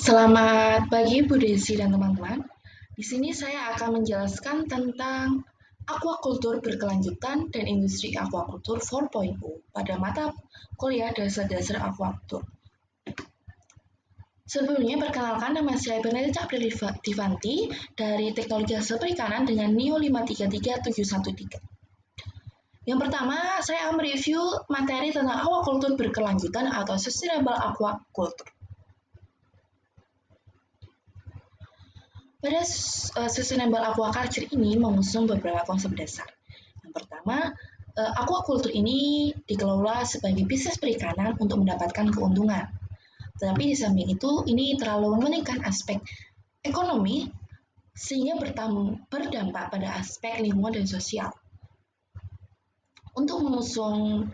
Selamat pagi Bu Desi dan teman-teman. Di sini saya akan menjelaskan tentang aquaculture berkelanjutan dan industri aquaculture 4.0 pada mata kuliah dasar-dasar aquaculture. Sebelumnya perkenalkan, nama saya Bernadetta Aprilivanti dari Teknologi Hasil Perikanan dengan NIO 533713. Yang pertama, saya akan mereview materi tentang aquaculture berkelanjutan atau sustainable aquaculture. Pada sustainable aquaculture ini mengusung beberapa konsep dasar. Yang pertama, aquaculture ini dikelola sebagai bisnis perikanan untuk mendapatkan keuntungan. Tetapi di samping itu, ini terlalu mementingkan aspek ekonomi sehingga berdampak pada aspek lingkungan dan sosial. Untuk mengusung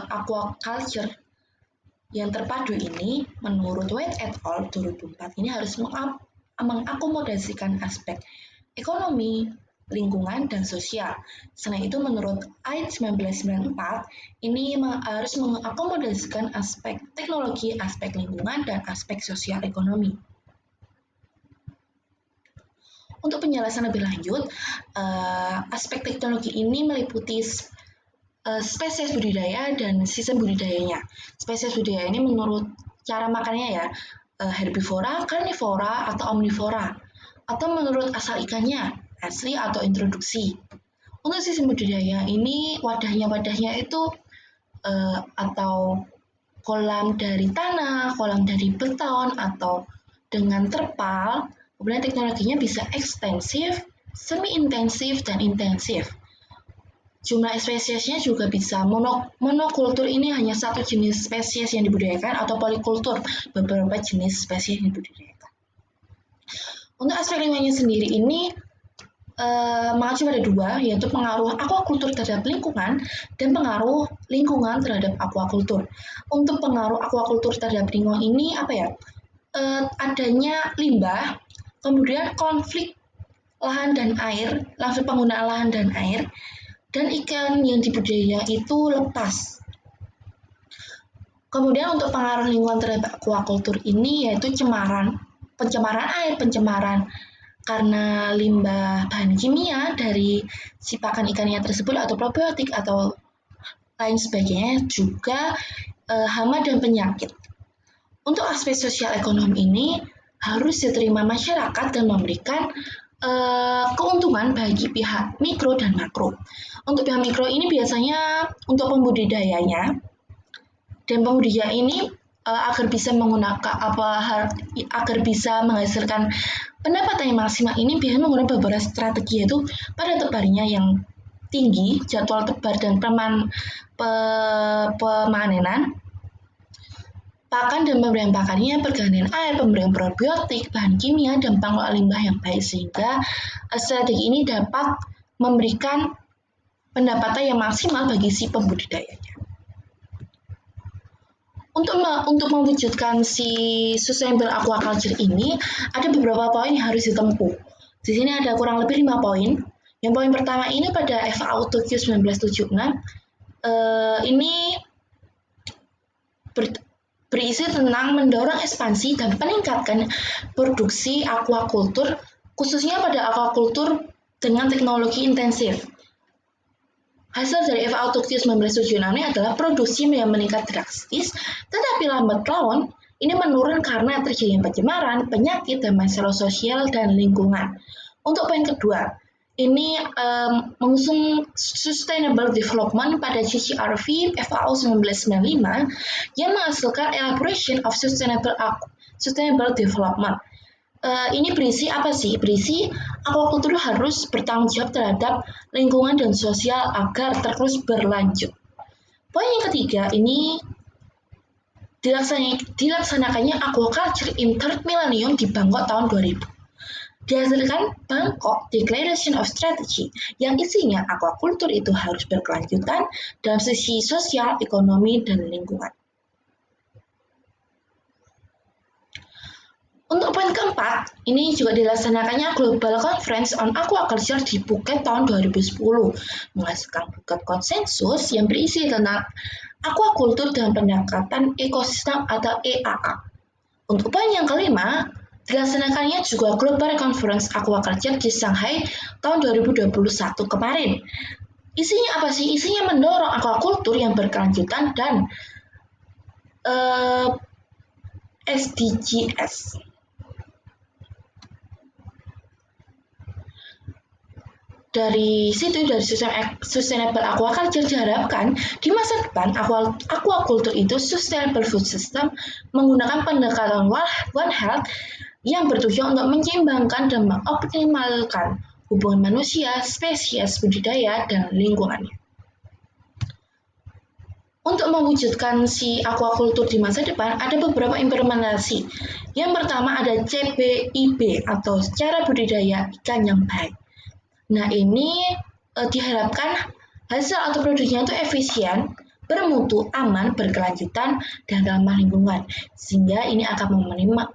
aquaculture yang terpadu ini, menurut White et al. 2004 ini harus mengakomodasikan aspek ekonomi, lingkungan, dan sosial. Selain itu, menurut AID 1994, ini harus mengakomodasikan aspek teknologi, aspek lingkungan, dan aspek sosial ekonomi. Untuk penjelasan lebih lanjut, aspek teknologi ini meliputi spesies budidaya dan sistem budidayanya. Spesies budidaya ini menurut cara makannya ya, herbivora, karnivora, atau omnivora. Atau menurut asal ikannya, asli atau introduksi. Untuk sistem budidaya ini wadahnya itu atau kolam dari tanah, kolam dari beton, atau dengan terpal. Kemudian teknologinya bisa ekstensif, semi-intensif, dan intensif. Jumlah spesiesnya juga bisa monokultur, ini hanya satu jenis spesies yang dibudidayakan, atau polikultur, beberapa jenis spesies yang dibudidayakan. Untuk aspek lingkungannya sendiri ini mengacu pada dua, yaitu pengaruh aquaculture terhadap lingkungan dan pengaruh lingkungan terhadap aquaculture. Untuk pengaruh aquaculture terhadap lingkungan ini adanya limbah, kemudian konflik lahan dan air, langsung penggunaan lahan dan air, dan ikan yang dibudidaya itu lepas. Kemudian untuk pengaruh lingkungan terhadap aquaculture ini yaitu pencemaran air, pencemaran karena limbah bahan kimia dari si pakan ikannya tersebut atau probiotik atau lain sebagainya, juga hama dan penyakit. Untuk aspek sosial ekonomi ini harus diterima masyarakat dan memberikan keuntungan bagi pihak mikro dan makro. Untuk pihak mikro ini biasanya untuk pembudidayanya, dan pembudidaya ini agar bisa menghasilkan pendapatan yang maksimal ini biasanya menggunakan beberapa strategi, yaitu pada tebarnya yang tinggi, jadwal tebar dan pemanenan, pakan dan pemberian pakannya, pergantian air, pemberian probiotik, bahan kimia, dan pengelolaan limbah yang baik, sehingga strategi ini dapat memberikan pendapatan yang maksimal bagi si pembudidayanya. Untuk mewujudkan si sustainable aquaculture ini, ada beberapa poin yang harus ditempuh. Di sini ada kurang lebih 5 poin. Yang poin pertama ini pada FAO Tokyo 1976, ini berisi tentang mendorong ekspansi dan meningkatkan produksi aquaculture, khususnya pada aquaculture dengan teknologi intensif. Hasil dari FAO Tokyo 1976 ini adalah produksi yang meningkat drastis, tetapi lambat laun ini menurun karena terjadinya pencemaran, penyakit, dan masalah sosial dan lingkungan. Untuk poin kedua, ini mengusung Sustainable Development pada GCRV FAO 1995 yang menghasilkan Elaboration of Sustainable Development. Ini berisi apa sih? Berisi aquaculture harus bertanggung jawab terhadap lingkungan dan sosial agar terus berlanjut. Poin yang ketiga ini dilaksanakannya aquaculture in third millennium di Bangkok tahun 2000. Dihasilkan Bangkok Declaration of Strategy yang isinya aquaculture itu harus berkelanjutan dalam sisi sosial, ekonomi, dan lingkungan. Untuk poin keempat, ini juga dilaksanakannya Global Conference on Aquaculture di Phuket tahun 2010, menghasilkan Phuket Konsensus yang berisi tentang aquaculture dan pendekatan ekosistem atau EAA. Untuk poin yang kelima, dilaksanakannya juga Global Conference Aquaculture di Shanghai tahun 2021 kemarin. Isinya apa sih? Isinya mendorong aquaculture yang berkelanjutan dan SDGs. Dari situ, dari sustainable aquaculture diharapkan di masa depan aquaculture itu sustainable food system menggunakan pendekatan One Health yang bertujuan untuk menyeimbangkan dan mengoptimalkan hubungan manusia, spesies, budidaya, dan lingkungannya. Untuk mewujudkan si aquaculture di masa depan, ada beberapa implementasi. Yang pertama ada CBIB atau cara budidaya ikan yang baik. Nah, ini diharapkan hasil atau produknya itu efisien, bermutu, aman, berkelanjutan, dan ramah lingkungan. Sehingga ini akan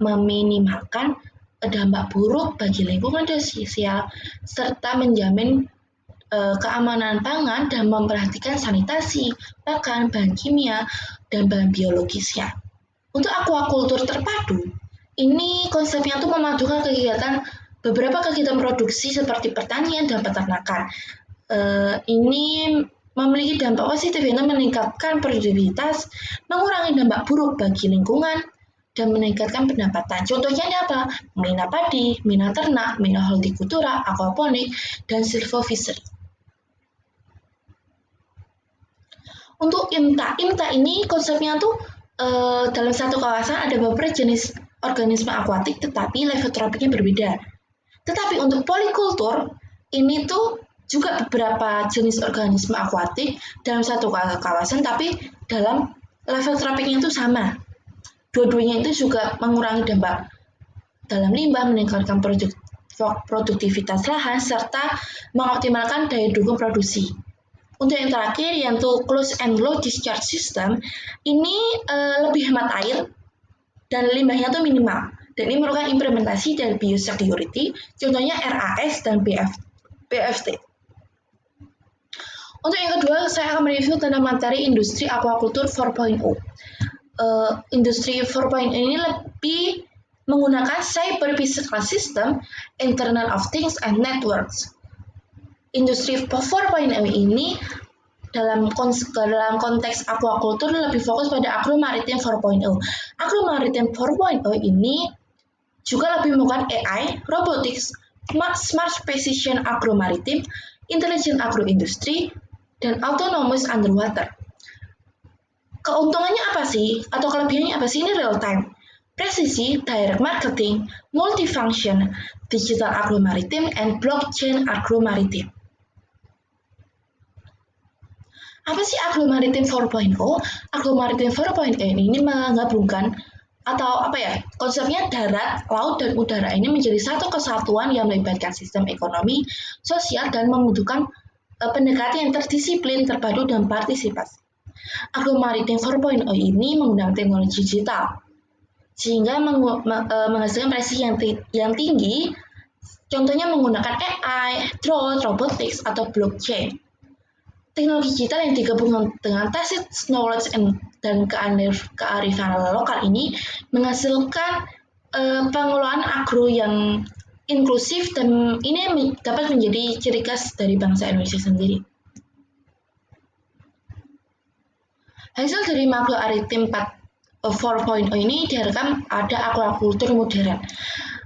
meminimalkan dampak buruk bagi lingkungan dan sosial, serta menjamin keamanan pangan dan memperhatikan sanitasi, pakan, bahan kimia, dan bahan biologisnya. Untuk aquaculture terpadu, ini konsepnya tuh memadukan beberapa kegiatan produksi seperti pertanian dan peternakan. Ini memiliki dampak positif yaitu meningkatkan produktivitas, mengurangi dampak buruk bagi lingkungan, dan meningkatkan pendapatan. Contohnya ini apa? Mina padi, mina ternak, mina hortikultura, aquaponik, dan silvofishery. Untuk IMTA ini konsepnya tuh dalam satu kawasan ada beberapa jenis organisme akuatik tetapi level tropiknya berbeda. Tetapi untuk polikultur, ini tuh juga beberapa jenis organisme akuatik dalam satu kawasan, tapi dalam level tropiknya itu sama. Dua-duanya itu juga mengurangi dampak dalam limbah, meningkatkan produktivitas lahan, serta mengoptimalkan daya dukung produksi. Untuk yang terakhir, yaitu close and low discharge system, ini lebih hemat air dan limbahnya itu minimal. Dan ini merupakan implementasi dari biosecurity, contohnya RAS dan BFT. Untuk yang kedua, saya akan mereview tentang materi industri aquaculture 4.0. Industri 4.0 ini lebih menggunakan cyber physical system, Internet of Things, and networks. Industri 4.0 ini dalam konteks aquaculture lebih fokus pada agromaritim 4.0. Agromaritim 4.0 ini juga lebih menggunakan AI, robotics, smart precision agromaritim, intelligent agroindustry, dan autonomous underwater. Keuntungannya apa sih? Atau kelebihannya apa sih? Ini real time, presisi, direct marketing, multifunction, digital agromaritim, and blockchain agromaritim. Apa sih agromaritim 4.0? Agromaritim 4.0 ini menggabungkan atau konsepnya darat, laut, dan udara ini menjadi satu kesatuan yang melibatkan sistem ekonomi, sosial, dan membutuhkan pendekatan yang terdisiplin, terpadu, dan partisipasi. Agromaritim 4.0 ini menggunakan teknologi digital, sehingga menghasilkan presisi yang tinggi, contohnya menggunakan AI, drone, robotics, atau blockchain. Teknologi digital yang digabungkan dengan tacit knowledge dan kearifan lokal ini menghasilkan pengelolaan agro yang inklusif, dan ini dapat menjadi ciri khas dari bangsa Indonesia sendiri. Hasil dari makroaritim 4.0 ini diharapkan ada aquaculture modern.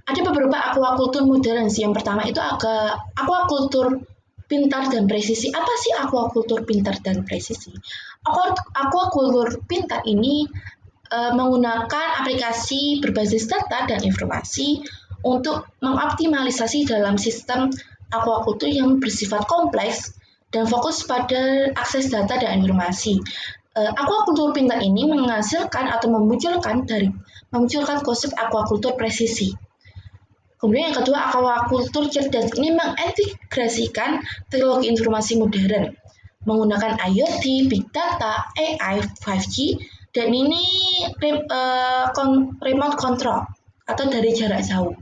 Ada beberapa aquaculture modern sih. Yang pertama itu aquaculture pintar dan presisi. Apa sih aquaculture pintar dan presisi? Aquaculture pintar ini menggunakan aplikasi berbasis data dan informasi untuk mengoptimalisasi dalam sistem aquaculture yang bersifat kompleks dan fokus pada akses data dan informasi. Aquaculture pintar ini menghasilkan atau memunculkan konsep aquaculture presisi. Kemudian yang kedua, aquaculture cerdas ini mengintegrasikan teknologi informasi modern menggunakan IoT, Big Data, AI, 5G, dan ini remote control. atau dari jarak jauh.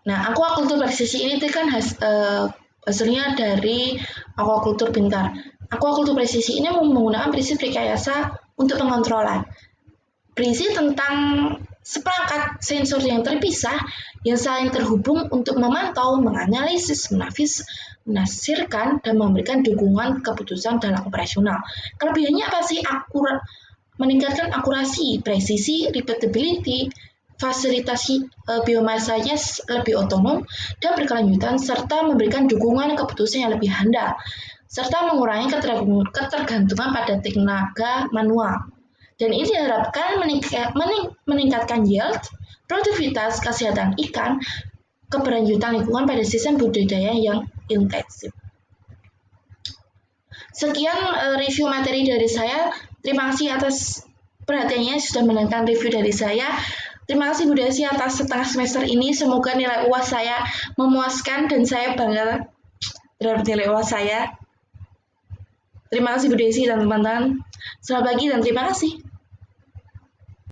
Nah, aquaculture presisi ini kan hasilnya dari aquaculture pintar. Aquaculture presisi ini menggunakan prinsip rekayasa untuk pengontrolan. Berisi tentang seperangkat sensor yang terpisah yang saling terhubung untuk memantau, menganalisis, menafsirkan, dan memberikan dukungan keputusan dalam operasional. Kelebihannya apa sih? Meningkatkan akurasi, presisi, repeatability, fasilitasi biomasanya lebih otonom dan berkelanjutan, serta memberikan dukungan keputusan yang lebih handal, serta mengurangi ketergantungan pada tenaga manual. Dan ini diharapkan meningkatkan yield, produktivitas, kesehatan ikan, keberlanjutan lingkungan pada sistem budidaya yang intensif. Sekian review materi dari saya. Terima kasih atas perhatiannya sudah menonton review dari saya. Terima kasih Bu Desi atas setengah semester ini. Semoga nilai UAS saya memuaskan dan saya bangga terhadap nilai UAS saya. Terima kasih Bu Desi dan teman-teman. Selamat pagi dan terima kasih.